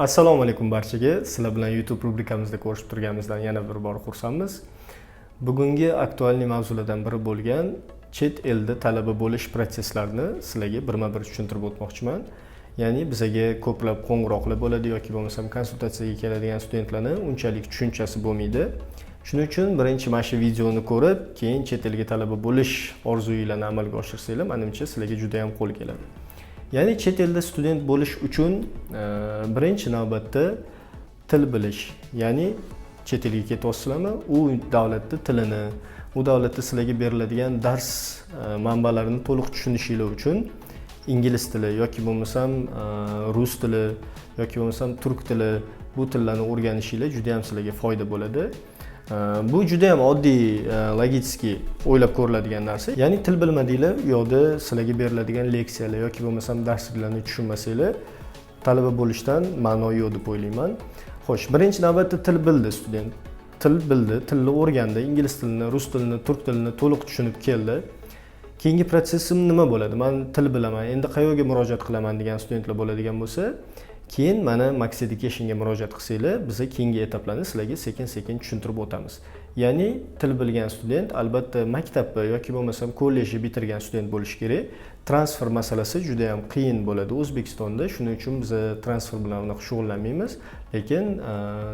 Assalomu alaykum barchaga. Sizlar bilan YouTube rubrikamizda ko'rishib turganimizdan yana bir bor xursandmiz. Bugungi aktual mavzulardan biri bo'lgan chet elda talaba bo'lish prosesslarini sizlarga birma-bir tushuntirib o'tmoqchiman. Ya'ni bizga ko'plab qo'ng'iroqlar bo'ladi yoki bo'lmasam konsultatsiyaga keladigan studentlarning unchalik tushunchasi bo'lmaydi. Shuning uchun birinchi mana shu videoni ko'rib, keyin chet elga talaba bo'lish orzuyinglarni amalga oshirsanglar, menimcha sizlarga juda ham qo'l keladi. Ya'ni chet elda student bo'lish uchun birinchi navbatda til bilish. Ya'ni chet elga ketyapsizlarmi, u davlatning tilini, u davlatda sizlarga beriladigan dars manbalarini to'liq tushunishinglar uchun ingliz tili yoki bo'lmasam rus tili yoki bo'lmasam turk tili bu tillarni o'rganishinglar juda ham sizlarga foyda bo'ladi. Bu juda ham oddiy, logический o'ylab ko'riladigan narsa. Ya'ni til bilmadinglar, u yoqda sizlarga beriladigan leksiyalar yoki bo'lmasam darslarni tushunmasanglar, talaba bo'lishdan ma'no yo'q deb o'ylayman. Xo'sh, birinchi navbatda til bildi student. Til bildi, tilni o'rgandi, ingliz tilini, rus tilini, turk tilini to'liq tushunib keldi. Keyingi prosessim nima bo'ladi? Men til bilaman, endi qayerga murojaat qilaman degan studentlar bo'ladigan bo'lsa, keyin mana Max Education'ga murojaat qilsanglar, biz keyingi etaplarni sizlarga sekin-sekin tushuntirib o'tamiz. Ya'ni til bilgan student albatta maktabni yoki bo'lmasam kollejni bitirgan student bo'lishi kerak. Transfer masalasi juda ham qiyin bo'ladi O'zbekistonda. Shuning uchun biz transfer bilan unaqa shug'ullanmaymiz. Lekin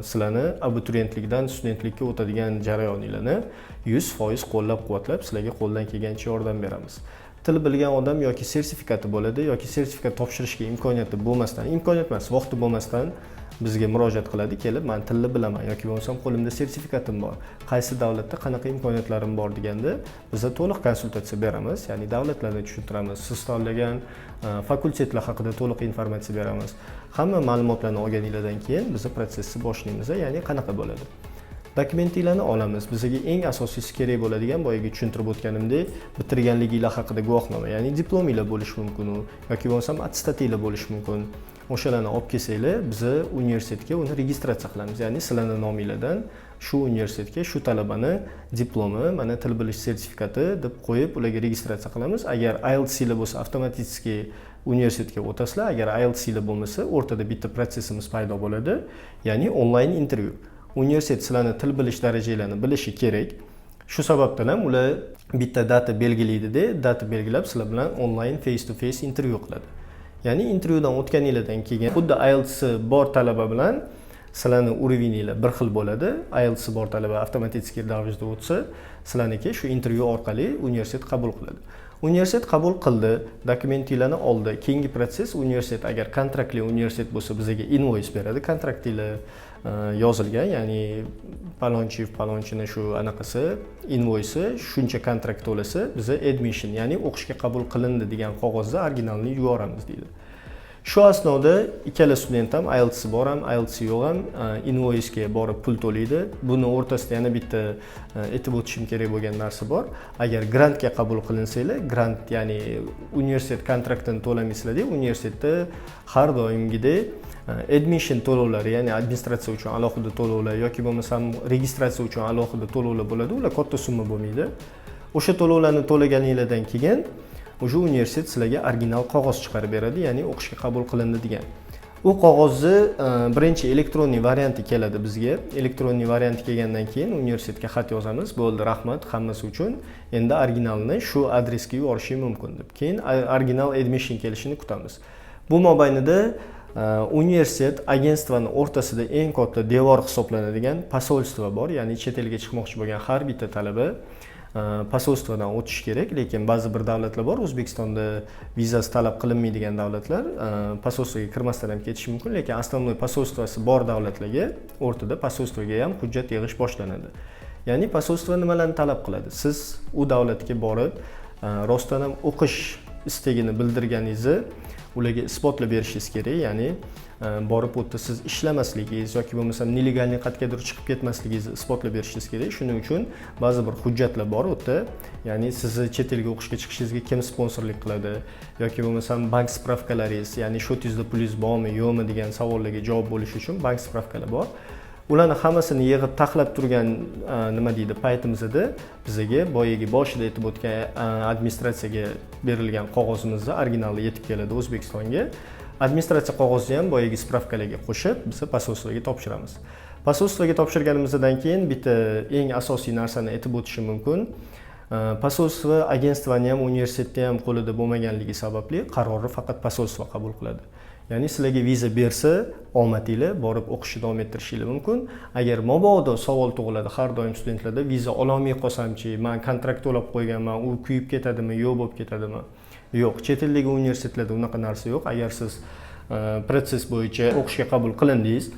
sizlarni abituriyentlikdan studentlikka o'tadigan jarayoninglarni 100% qo'llab-quvvatlab sizlarga qo'ldan kelgancha yordam beramiz. Til bilgan odam yoki sertifikati bo'ladi yoki sertifikat topshirishga imkoniyati bo'lmasdan, imkoniyat emas, vaqti bo'lmasdan bizga murojaat qiladi, kelib men tilni bilaman yoki bo'lmasam qo'limda sertifikatim bor, qaysi davlatda qanaqa imkoniyatlarim bor deganda biz to'liq konsultatsiya beramiz, ya'ni davlatlarni tushuntiramiz, siz tanlagan fakultetlar haqida to'liq informatsiya beramiz. Hamma ma'lumotlarni olganingizdan keyin biz prosessni boshlaymiz, ya'ni qanaqa bo'ladi. Dokumentinglarni olamiz. Bizga eng asosiysi kerak bo'ladigan boyaga tushuntirib o'tganimdek, bitirganliginglar haqida guvohnoma, ya'ni diplominglar bo'lishi mumkin yoki bo'lmasam attestatinglar bo'lishi mumkin. O'shalarni olib kelsanglar, biz universitetga uni registratsiya qilamiz. Ya'ni sizlarning nomingizdan shu universitetga shu talabani diplomi, mana til bilish sertifikati deb qo'yib, ularga registratsiya qilamiz. Agar IELTS bo'lsa, avtomatik universitetga o'tasizlar. Agar IELTS bo'lmasa, o'rtada bitta prosessimiz paydo bo'ladi, ya'ni onlayn intervyu. Universitet sizlarni til bilish darajalarini bilishi kerak. Shu sababdan ham ular bitta data belgilaydi-da, data belgilab sizlar bilan onlayn face to face intervyu qiladi. Ya'ni intervyudan o'tganingizdan keyin xuddi IELTS bor talaba bilan sizlarning уровенinglar bir xil bo'ladi. IELTS bor talaba avtomatik ravishda o'tsa, sizlarniki shu intervyu orqali universitet qabul qiladi. Universitet qabul qildi, dokumentinglarni oldi. Keyingi proses universitet agar kontraktli universitet bo'lsa, bizga invoice beradi. Kontraktinglar yozilgan, ya'ni palonchi shu anaqasi invoice shuncha kontrakt to'lasa, biz admission, ya'ni o'qishga qabul qilindi degan qog'ozni originalini yuboramiz deydi. Shu asnoda ikkala student ham IELTS bor ham, IELTS yo'q ham invoice ga borib pul to'laydi. Buni o'rtasida yana bitta aytib o'tishim kerak bo'lgan narsa bor. Agar grantga qabul qilinsanglar, grant ya'ni universitet kontraktini to'lamaysizlar-da, universitetda har doimgidek admission to'lovlari, ya'ni administratsiya uchun alohida to'lovlar yoki bo'lmasam registratsiya uchun alohida to'lovlar bo'ladi. Ular katta summa bo'lmaydi. O'sha to'lovlarni to'laganingizdan keyin o'sha universitet sizlarga original qog'oz chiqarib beradi, ya'ni o'qishga qabul qilindi degan. U qog'ozni birinchi elektronniy varianti keladi bizga. Elektronniy varianti kelgandan keyin universitetga xat yozamiz. Bo'ldi, rahmat hammasi uchun. Endi originalni shu adresga yuborishim mumkin deb. Keyin original admission kelishini kutamiz. Bu mobaynida universitet agentstvaning o'rtasida eng katta devor hisoblanadigan posolstvo bor, ya'ni chet elga chiqmoqchi bo'lgan har bitta talaba posolstvodan o'tish kerak, lekin ba'zi bir davlatlar bor, O'zbekistonda vizasi talab qilinmaydigan davlatlar, posolstvoga kirmasdan ham ketish mumkin, lekin asosiy posolstvosi bor davlatlarga o'rtada posolstvoga ham hujjat yig'ish boshlanadi. Ya'ni posolstvo nimalarni talab qiladi? Siz u davlatga borib, rostdan ham o'qish istagini bildirganingizni ularga isbotlab berishingiz kerak, ya'ni borib o'tda siz ishlamasligingiz yoki bo'lmasam nelegalniy qayergadir chiqib ketmasligingizni isbotlab berishingiz kerak. Shuning uchun ba'zi bir hujjatlar bor o'tda, ya'ni sizni chet elga o'qishga chiqishingizga kim sponsorlik qiladi yoki bo'lmasam bank spravkalaringiz, ya'ni shotingizda pulingiz bormi, yo'qmi degan savollarga javob bo'lish uchun bank spravkalar bor. Ularni hammasini yig'ib taxlab turgan nima deydi paytimizda bizga boyagi boshida aytib o'tgan administratsiyaga berilgan qog'ozimizni originali yetib keladi O'zbekistonga. Administratsiya qog'ozini ham boyagi spravkalarga qo'shib biz posolstvoga topshiramiz. Posolstvoga topshirganimizdan keyin bitta eng asosiy narsani aytib o'tishim mumkin. Posolstvo agentstvani ham universitetda ham qo'lida bo'lmaganligi sababli qarorni faqat posolstvo qabul qiladi. Ya'ni sizlarga viza bersa, omadinglar borib o'qishni davom ettirishinglar mumkin. Agar mabodo savol tug'iladi, har doim studentlarda viza ololmay qolsam-chi, men kontrakt to'lab qo'yganman, u kuyib ketadimi, yo'q bo'lib ketadimi? Yo'q, chet eldagi universitetlarda unaqa narsa yo'q. Agar siz protsess bo'yicha o'qishga qabul qilindingiz,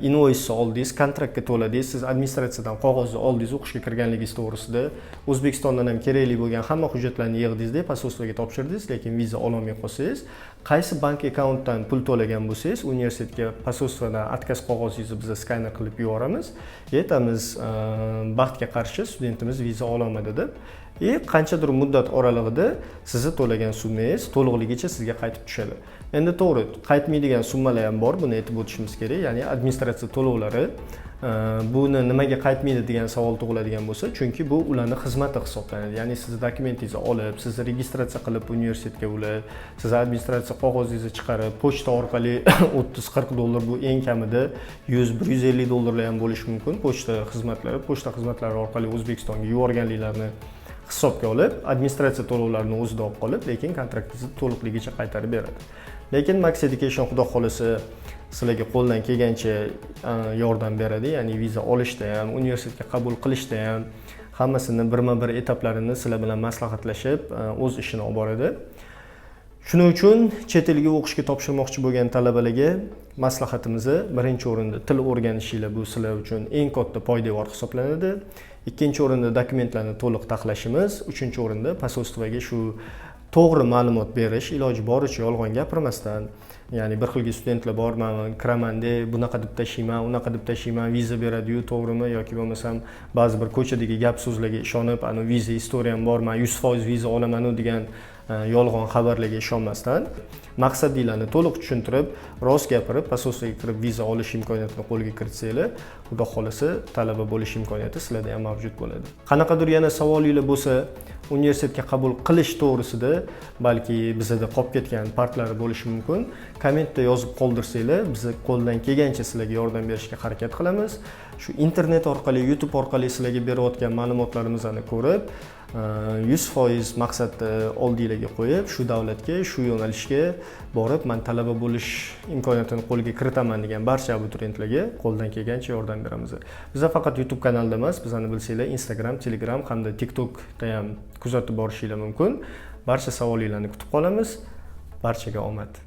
invoice oldingiz, kontraktga to'ladingiz, siz administratsiyadan qog'ozni oldingiz, o'qishga kirganligingiz to'g'risida O'zbekistondan ham kerakli bo'lgan hamma hujjatlarni yig'dingizda posolstvoga topshirdingiz, lekin viza ololmay qolsangiz, qaysi bank akkauntdan pul to'lagan bo'lsangiz, universitetga posolstvodan отказ qog'ozingizni biz skaner qilib yuboramiz. Aytamiz, baxtga qarshi studentimiz viza ololmadi deb. Qanchadir muddat oralig'ida sizni to'lagan summangiz to'liqligicha sizga qaytib tushadi. Endi to'g'ri, qaytmaydigan summalar ham bor, buni aytib o'tishimiz kerak. Ya'ni administratsiya to'lovlari buni nimaga qaytmaydi degan savol tug'iladigan bo'lsa, chunki bu ularning xizmati hisoblanadi. Ya'ni siz dokumentingizni olib, sizni registratsiya qilib universitetga ulab, siz administratsiya qog'ozingizni chiqarib, pochta orqali 30-40 dollar, bu eng kamida 100-150 dollarlar ham bo'lishi mumkin. Pochta xizmatlari orqali O'zbekistonga yuborganliklarini hisobga olib, administratsiya to'lovlarini o'zida olib qolib, lekin kontraktingizni to'liqligicha qaytarib beradi. Lekin Max Education xudo xolasa sizlarga qo'ldan kelgancha yordam beradi. Ya'ni viza olishda ham, universitetga qabul qilishda ham hammasini birma-bir etaplarini sizlar bilan maslahatlashib, o'z ishini olib boradi. Shuning uchun chet elga o'qishga topshirmoqchi bo'lgan talabalarga maslahatimiz birinchi o'rinda til o'rganishinglar, bu sizlar uchun eng katta poydevor hisoblanadi. Ikkinchi o'rinda dokumentlarni to'liq taxlashimiz, uchinchi o'rinda posolstvoga shu to'g'ri ma'lumot berish, iloji boricha yolg'on gapirmasdan, ya'ni bir xilga studentlar bor, men kiraman deb bunaqa deb tashlayman, unaqa deb tashlayman, viza beradi-yu, to'g'rimi yoki bo'lmasam ba'zi bir ko'chadagi gap so'zlarga ishonib, ana viza istoriyam bor, men 100% viza olaman-u degan yolg'on xabarlarga ishonmasdan, maqsadinglarni to'liq tushuntirib, rost gapirib, posolstvoga kirib viza olish imkoniyatini qo'lga kiritsanglar, xudo xolasa talaba bo'lish imkoniyati sizlarda ham mavjud bo'ladi. Qanaqadir yana savolinglar bo'lsa, universitetga qabul qilish to'g'risida balki bizda qolib ketgan partlar bo'lishi mumkin. Kommentda yozib qoldirsanglar, biz qo'ldan kelgancha sizlarga yordam berishga harakat qilamiz. Shu internet orqali, YouTube orqali sizlarga berayotgan ma'lumotlarimizni ko'rib, 100% maqsadni oldinglarga qo'yib, shu davlatga, shu yo'nalishga borib, men talaba bo'lish imkoniyatini qo'lga kiritaman degan barcha abituriyentlarga qo'ldan kelgancha yordam beramiz. Bizlar faqat YouTube kanalida emas, bizani bilsanglar, Instagram, Telegram hamda TikTokda ham kuzatib borishinglar mumkin. Barcha savolinglarni kutib qolamiz. Barchaga omad.